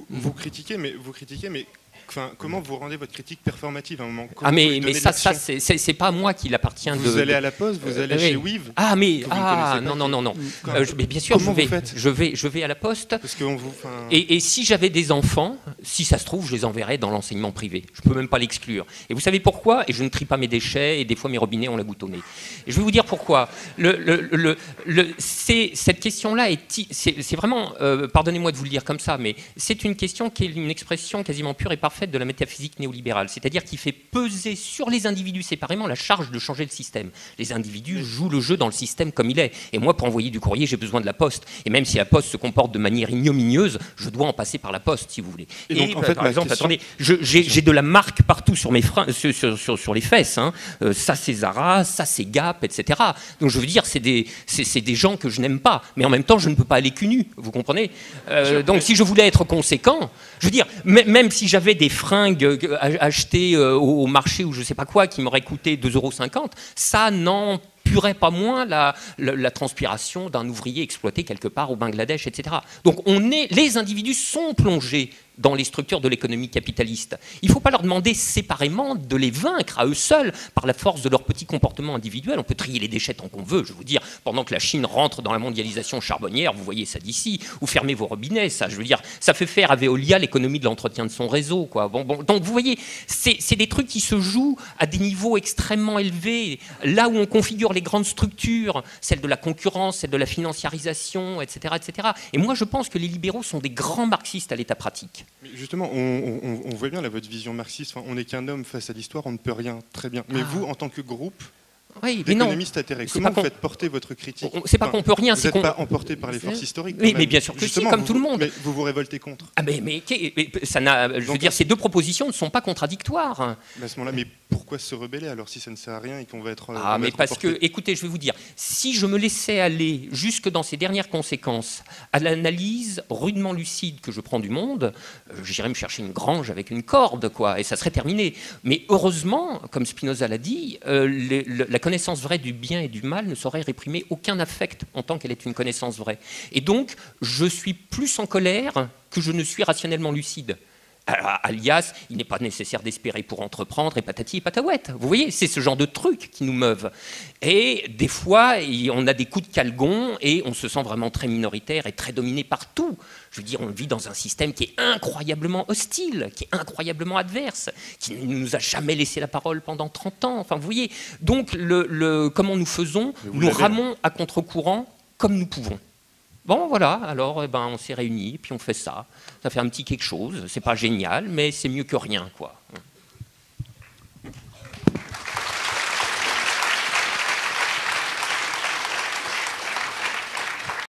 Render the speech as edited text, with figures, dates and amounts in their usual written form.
Vous critiquez, mais enfin, comment vous rendez votre critique performative à un moment? Mais ça c'est pas à moi qu'il appartient de... Vous allez à la Poste, vous allez chez Wiv. Non. Mais bien sûr, je vais à la Poste. Parce que et si j'avais des enfants, si ça se trouve, je les enverrais dans l'enseignement privé. Je peux même pas l'exclure. Et vous savez pourquoi? Et je ne trie pas mes déchets, et des fois mes robinets ont la goutte au nez. Et je vais vous dire pourquoi. Cette question-là, c'est vraiment, pardonnez-moi de vous le dire comme ça, mais c'est une question qui est une expression quasiment pure et parfaite de la métaphysique néolibérale, c'est-à-dire qui fait peser sur les individus séparément la charge de changer le système. Les individus jouent le jeu dans le système comme il est. Et moi, pour envoyer du courrier, j'ai besoin de la Poste. Et même si la Poste se comporte de manière ignominieuse, je dois en passer par la Poste, si vous voulez. Et donc, en fait, par exemple, attendez, j'ai de la marque partout sur mes freins, sur les fesses. Hein. Ça, c'est Zara, ça, c'est Gap, etc. Donc, je veux dire, c'est des gens que je n'aime pas. Mais en même temps, je ne peux pas aller cul nu, vous comprenez? Donc, si je voulais être conséquent, je veux dire, même si j'avais des fringues achetées au marché ou je sais pas quoi qui m'auraient coûté 2,50 €, ça n'empurerait pas moins la transpiration d'un ouvrier exploité quelque part au Bangladesh, etc. Donc les individus sont plongés dans les structures de l'économie capitaliste. Il ne faut pas leur demander séparément de les vaincre à eux seuls par la force de leur petit comportement individuel. On peut trier les déchets tant qu'on veut, je veux dire, pendant que la Chine rentre dans la mondialisation charbonnière, vous voyez ça d'ici, ou fermez vos robinets, ça, je veux dire, ça fait faire à Veolia l'économie de l'entretien de son réseau, quoi. Donc vous voyez, c'est des trucs qui se jouent à des niveaux extrêmement élevés, là où on configure les grandes structures, celle de la concurrence, celle de la financiarisation, etc., etc. Et moi, je pense que les libéraux sont des grands marxistes à l'état pratique. Mais justement, on voit bien votre vision marxiste. Enfin, on n'est qu'un homme face à l'histoire, on ne peut rien. Très bien. Mais vous, en tant que groupe d'économistes atterrés, comment vous faites porter votre critique? C'est pas qu'on peut rien, c'est qu'on... Vous n'êtes pas emporté par les forces historiques. Mais bien sûr que justement, comme tout le monde. Mais vous vous révoltez contre. Mais ça n'a... Je veux dire, ces deux propositions ne sont pas contradictoires. Mais à ce moment-là, mais pourquoi se rebeller alors si ça ne sert à rien et qu'on va être... mais parce que, écoutez, je vais vous dire, si je me laissais aller jusque dans ces dernières conséquences à l'analyse rudement lucide que je prends du monde, j'irais me chercher une grange avec une corde, quoi, et ça serait terminé. Mais heureusement, comme Spinoza l'a dit, la connaissance vraie du bien et du mal ne saurait réprimer aucun affect en tant qu'elle est une connaissance vraie. Et donc, je suis plus en colère que je ne suis rationnellement lucide. Alias, il n'est pas nécessaire d'espérer pour entreprendre et patati et patahouette. Vous voyez, c'est ce genre de trucs qui nous meuvent. Et des fois, on a des coups de calgon et on se sent vraiment très minoritaire et très dominé par tout. Je veux dire, on vit dans un système qui est incroyablement hostile, qui est incroyablement adverse, qui ne nous a jamais laissé la parole pendant 30 ans. Enfin, vous voyez, donc, comment nous faisons? Nous ramons à contre-courant comme nous pouvons. Bon, voilà, alors on s'est réunis, puis on fait ça. Ça fait un petit quelque chose. C'est pas génial, mais c'est mieux que rien, quoi.